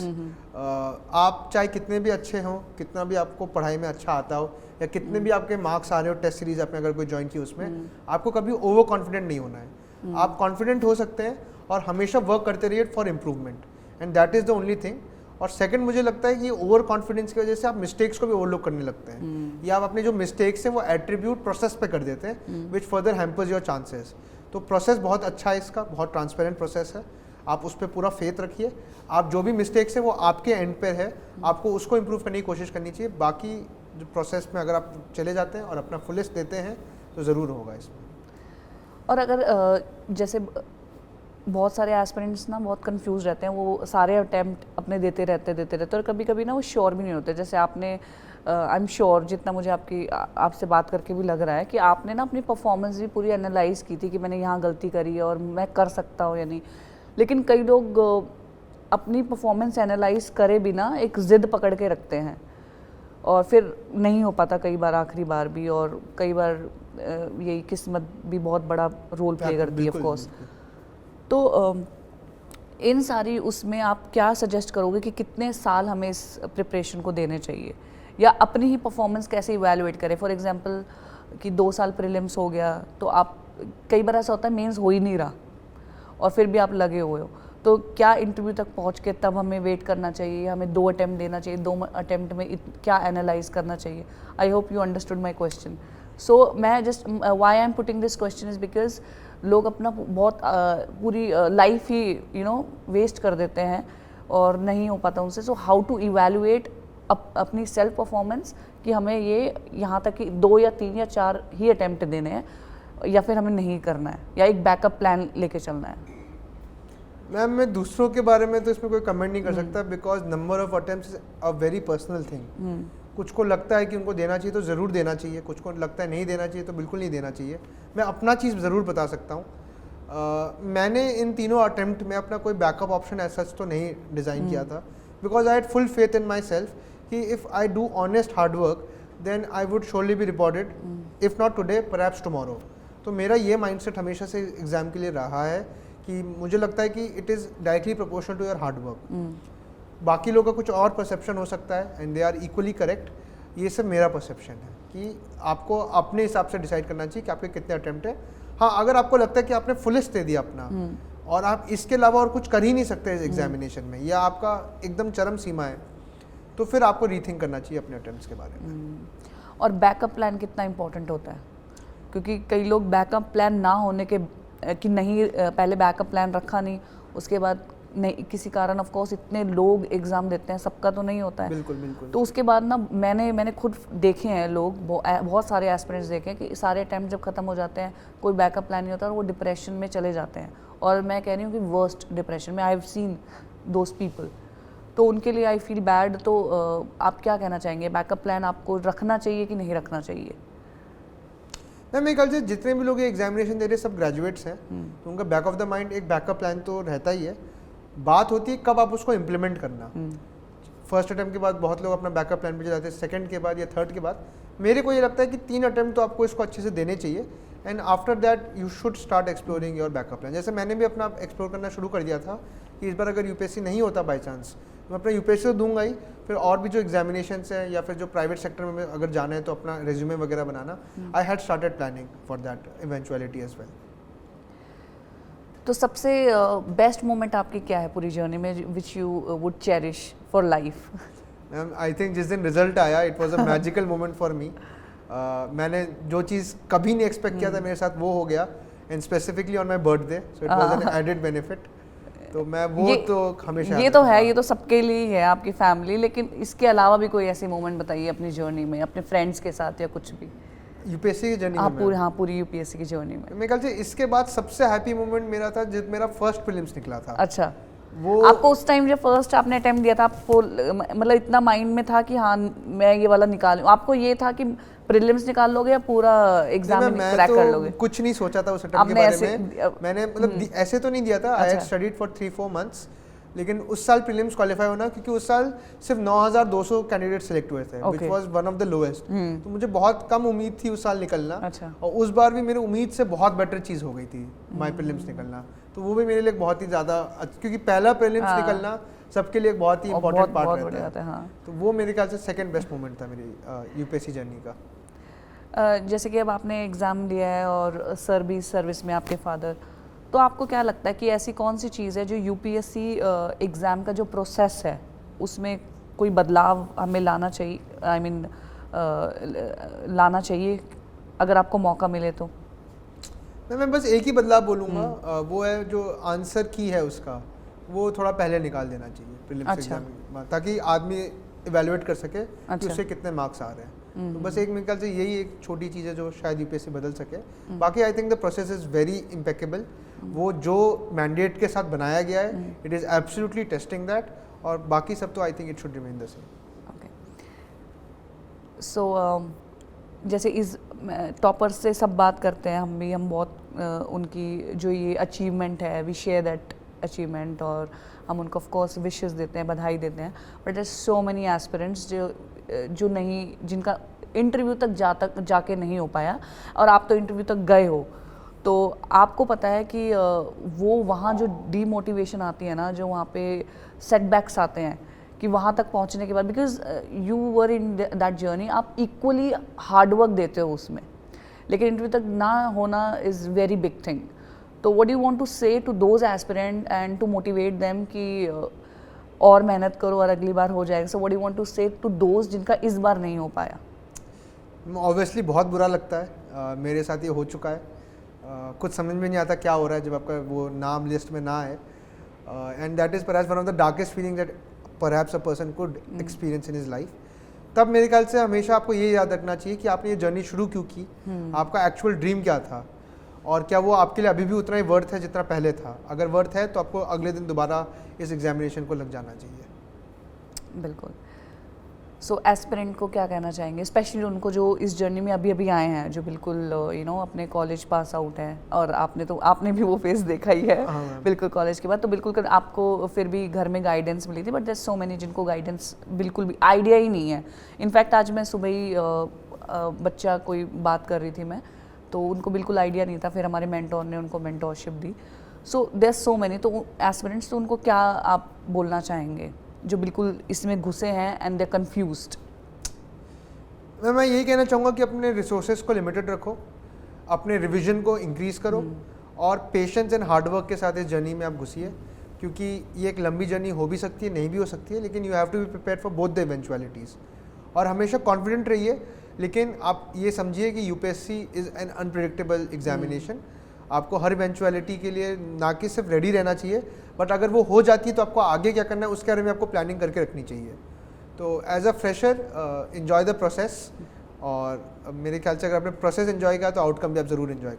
आप चाहे कितने भी अच्छे हों, कितना भी आपको पढ़ाई में अच्छा आता हो, या कितने भी आपके मार्क्स आ रहे हो टेस्ट सीरीज आपने अगर कोई ज्वाइन की उसमें, आपको कभी ओवर कॉन्फिडेंट नहीं होना है। आप कॉन्फिडेंट हो सकते हैं और हमेशा वर्क करते रहिए for improvement, and that is the only thing. और सेकंड मुझे लगता है कि ओवर कॉन्फिडेंस की वजह से आप मिस्टेक्स को भी ओवरलुक करने लगते हैं, या आप अपने जो मिस्टेक्स हैं वो एट्रीब्यूट प्रोसेस पे कर देते हैं, which further hampers your chances. तो प्रोसेस बहुत अच्छा है इसका, बहुत ट्रांसपेरेंट प्रोसेस है। आप उस पर पूरा फेथ रखिए, आप जो भी मिस्टेक्स है वो आपके एंड पर है, आपको उसको इम्प्रूव करने की कोशिश करनी चाहिए। बाकी जो प्रोसेस में अगर आप चले जाते हैं और अपना फुलेस्ट देते हैं तो ज़रूर होगा इसमें। और अगर जैसे बहुत सारे एस्पिरेंट्स ना बहुत कंफ्यूज रहते हैं, वो सारे अटैम्प्ट अपने देते रहते और कभी कभी ना वो श्योर भी नहीं होते। जैसे आपने आई एम श्योर, जितना मुझे आपसे बात करके भी लग रहा है कि आपने ना अपनी परफॉर्मेंस भी पूरी एनालाइज की थी कि मैंने यहाँ गलती करी है और मैं कर सकता हूँ या नहीं। लेकिन कई लोग अपनी परफॉर्मेंस एनालाइज करे बिना एक ज़िद पकड़ के रखते हैं और फिर नहीं हो पाता कई बार, आखिरी बार भी, और कई बार यही किस्मत भी बहुत बड़ा रोल प्ले करती है ऑफ कोर्स। तो इन सारी उसमें आप क्या सजेस्ट करोगे कि कितने साल हमें इस प्रिपरेशन को देने चाहिए, या अपनी ही परफॉर्मेंस कैसे इवैल्यूएट करें? फॉर एग्जांपल कि 2 साल प्रीलिम्स हो गया तो आप, कई बार ऐसा होता है मेंस हो ही नहीं रहा और फिर भी आप लगे हुए हो, तो क्या इंटरव्यू तक पहुंच के तब हमें वेट करना चाहिए, हमें 2 अटैम्प्ट देना चाहिए, 2 अटैम्प्ट में क्या एनालाइज करना चाहिए? I hope you understood my question. So मैं just why I am putting this question is because लोग अपना बहुत पूरी लाइफ ही वेस्ट कर देते हैं और नहीं हो पाता उनसे। सो हाउ टू इवैल्यूएट अपनी सेल्फ परफॉर्मेंस कि हमें ये यहाँ तक कि 2 या 3 या 4 ही अटैम्प्ट देने हैं, या फिर हमें नहीं करना है, या एक बैकअप प्लान लेके चलना है? मैम, मैं दूसरों के बारे में तो इसमें कोई कमेंट नहीं कर सकता, because number of attempts is a very personal thing. कुछ को लगता है कि उनको देना चाहिए तो ज़रूर देना चाहिए, कुछ को लगता है नहीं देना चाहिए तो बिल्कुल नहीं देना चाहिए। मैं अपना चीज़ ज़रूर बता सकता हूँ। मैंने इन तीनों अटेम्प्ट में अपना कोई बैकअप ऑप्शन ऐसा तो नहीं डिज़ाइन किया था, because I had full faith in my self कि if I do honest hard work then I would surely be rewarded, if not today perhaps tomorrow. तो मेरा ये माइंडसेट हमेशा से एग्ज़ाम के लिए रहा है कि मुझे लगता है कि it is directly proportional to your hard work. बाकी लोगों का कुछ और परसेप्शन हो सकता है and they are equally correct. ये सब मेरा परसेप्शन है कि आपको अपने हिसाब से डिसाइड करना चाहिए कि आपके कितने अटेम्प्ट है। हाँ, अगर आपको लगता है कि आपने फुलेस्ट दे दिया अपना और आप इसके अलावा और कुछ कर ही नहीं सकते इस एग्जामिनेशन में, या आपका एकदम चरम सीमा है, तो फिर आपको रीथिंक करना चाहिए अपने अटेम्प्ट्स के बारे में। और बैकअप प्लान कितना इंपॉर्टेंट होता है? क्योंकि कई लोग बैकअप प्लान ना होने के कि नहीं, पहले बैकअप प्लान रखा नहीं, उसके बाद नहीं, किसी कारण ऑफ कोर्स इतने लोग एग्ज़ाम देते हैं, सबका तो नहीं होता है। बिल्कुल बिल्कुल। तो उसके बाद ना मैंने खुद देखे हैं लोग, बहुत सारे एस्पिरेंट्स देखे हैं कि सारे अटैम्प्ट जब खत्म हो जाते हैं, कोई बैकअप प्लान नहीं होता और वो डिप्रेशन में चले जाते हैं। और मैं कह रही हूँ कि वर्स्ट डिप्रेशन में, I have seen those people. तो उनके लिए आई फील बैड। तो आप क्या कहना चाहेंगे, बैकअप प्लान आपको रखना चाहिए कि नहीं रखना चाहिए? मेरे ख्याल से जितने भी लोग ये एग्जामिनेशन दे रहे सब ग्रेजुएट्स हैं, तो उनका बैक ऑफ द माइंड एक बैकअप प्लान तो रहता ही है। बात होती है कब आप उसको इम्प्लीमेंट करना। फर्स्ट अटेम्प्ट के बाद बहुत लोग अपना बैकअप प्लान पे जाते हैं, सेकंड के बाद या थर्ड के बाद। मेरे को ये लगता है कि 3 अटेम्प्ट तो आपको इसको अच्छे से देने चाहिए and after that you should start exploring your backup plan. जैसे मैंने भी अपना एक्सप्लोर करना शुरू कर दिया था कि इस बार अगर यूपीएससी नहीं होता बाई चांस, मैं अपना यूपीएससी तो दूंगा ही, फिर और भी जो एग्जामिनेशंस हैं या फिर जो प्राइवेट सेक्टर में अगर जाना है तो अपना रेज्यूमे वगैरह बनाना। I had started planning for that eventuality as well. तो सबसे बेस्ट मोमेंट आपकी क्या है पूरी जर्नी में, which you would cherish for life? I think जिस दिन रिजल्ट आया, it was a magical moment for me. मैंने जो चीज़ कभी नहीं एक्सपेक्ट किया था मेरे साथ वो हो गया, and specifically on my birthday, so it was an added benefit. तो मैं वो तो हमेशा, ये तो है, ये तो सबके लिए ही है, आपकी फैमिली। लेकिन इसके अलावा भी कोई ऐसी मोमेंट बताइए अपनी जर्नी में, अपने फ्रेंड्स के साथ या कुछ भी। यूपीएससी की जर्नी में पूरी यूपीएससी की जर्नी में मेरे ख्याल से इसके बाद सबसे हैप्पी मोमेंट मेरा था जब मेरा फर्स्ट प्रीलिम्स निकला था। अच्छा, वो आपको उस टाइम जब फर्स्ट आपने अटेम्प्ट दिया था, आपको मतलब इतना माइंड में था कि हाँ मैं ये वाला निकालूं, आपको ये था कि प्रीलिम्स निकाल लोगे या पूरा एग्जाम क्रैक कर लोगे? कुछ नहीं सोचा था उस अटेम्प्ट के बारे में। मैंने मतलब ऐसे तो नहीं दिया था, I had studied for 3-4 months, लेकिन उस साल प्रीलिम्स क्वालिफाई होना, क्योंकि उस साल सिर्फ 9,200 कैंडिडेट सेलेक्ट हुए थे, which was one of the lowest. तो मुझे बहुत कम उम्मीद थी उस साल निकलना। और उस बार भी मेरी उम्मीद से बहुत बेटर चीज़ हो गई थी माय प्रीलिम्स निकलना। तो वो भी मेरे लिए बहुत ही ज़्यादा, क्योंकि पहला प्रीलिम्स निकलना सबके लिए बहुत ही इंपॉर्टेंट पार्ट रहता है। तो वो मेरे ख्याल से सेकंड बेस्ट मोमेंट था मेरी यूपीएससी जर्नी का। जैसे कि अब आपने एग्ज़ाम दिया है और सर भी सर्विस में, आपके फादर, तो आपको क्या लगता है कि ऐसी कौन सी चीज़ है जो यूपीएससी एग्ज़ाम का जो प्रोसेस है उसमें कोई बदलाव हमें लाना चाहिए, आई मीन लाना चाहिए अगर आपको मौका मिले तो? मैं बस एक ही बदलाव बोलूँगा, वो है जो आंसर की है उसका, वो थोड़ा पहले निकाल देना चाहिए प्रीलिम्स अच्छा। एग्जाम, ताकि आदमी इवेलुएट कर सके कि अच्छा। उससे कितने मार्क्स आ रहे हैं। तो बस एक मेरे ख्याल से यही एक छोटी चीज़ है जो शायद यूपीएससी बदल सके। बाकी I think the process is very impeccable. वो जो मैंडेट के साथ बनाया गया है, it is absolutely testing that, और बाकी सब तो I think it should remain the same. Okay, so जैसे इस टॉपर से सब बात करते हैं, हम बहुत उनकी जो ये अचीवमेंट है, वी शेयर दैट अचीवमेंट, और हम उनको ऑफ कोर्स विशेस देते हैं, बधाई देते हैं। But there so many aspirants जो नहीं, जिनका इंटरव्यू तक जाके नहीं हो पाया, और आप तो इंटरव्यू तक गए हो, तो आपको पता है कि वो वहाँ जो डीमोटिवेशन आती है ना, जो वहाँ पे सेटबैक्स आते हैं कि वहाँ तक पहुँचने के बाद, because you were in that journey, आप इक्वली हार्डवर्क देते हो उसमें, लेकिन इंटरव्यू तक ना होना इज़ वेरी बिग थिंग। तो what do you want to say to those aspirant and to motivate them कि और मेहनत करो और अगली बार हो जाएगा? So what do you want to say to those जिनका इस बार नहीं हो पाया? ऑब्वियसली बहुत बुरा लगता है, मेरे साथ ये हो चुका है। कुछ समझ में नहीं आता क्या हो रहा है जब आपका वो नाम लिस्ट में ना आए, and that is perhaps one of the darkest feeling that perhaps a person could experience in his life. तब मेरे ख्याल से हमेशा आपको ये याद रखना चाहिए कि आपने ये जर्नी शुरू क्यों की, आपका एक्चुअल ड्रीम क्या था, और क्या वो आपके लिए अभी भी उतना ही वर्थ है जितना पहले था। अगर वर्थ है तो आपको अगले दिन दोबारा इस एग्जामिनेशन को लग जाना चाहिए। बिल्कुल। सो एस्पिरेंट को क्या कहना चाहेंगे, स्पेशली उनको जो इस जर्नी में अभी अभी आए हैं, जो बिल्कुल यू नो अपने कॉलेज पास आउट हैं, और आपने भी वो फेस देखा ही है बिल्कुल कॉलेज के बाद, तो बिल्कुल आपको फिर भी घर में गाइडेंस मिली थी, बट देयर सो मेनी जिनको गाइडेंस बिल्कुल भी आइडिया ही नहीं है। इनफैक्ट आज मैं सुबह ही बच्चा कोई बात कर रही थी मैं, तो उनको बिल्कुल आइडिया नहीं था, फिर हमारे मेंटोर ने उनको मेंटोरशिप दी। सो देयर सो मेनी, तो एस्पिरेंट्स, तो उनको क्या आप बोलना चाहेंगे जो बिल्कुल इसमें घुसे हैं एंड दे कंफ्यूज्ड? मैं यही कहना चाहूँगा कि अपने रिसोर्सेज को लिमिटेड रखो, अपने रिवीजन को इंक्रीज़ करो, और पेशेंस एंड हार्डवर्क के साथ इस जर्नी में आप घुसिए, क्योंकि ये एक लंबी जर्नी हो भी सकती है, नहीं भी हो सकती है, लेकिन you have to be prepared for both the eventualities. और हमेशा कॉन्फिडेंट रहिए, लेकिन आप ये समझिए कि UPSC is an unpredictable examination. आपको हर इवेंचुअलिटी के लिए ना कि सिर्फ रेडी रहना चाहिए, बट अगर वो हो जाती है तो आपको आगे क्या करना है उसके बारे में आपको प्लानिंग करके रखनी चाहिए। तो as a fresher enjoy the process, और मेरे ख्याल से अगर आपने प्रोसेस एंजॉय किया तो आउटकम भी आप ज़रूर एंजॉय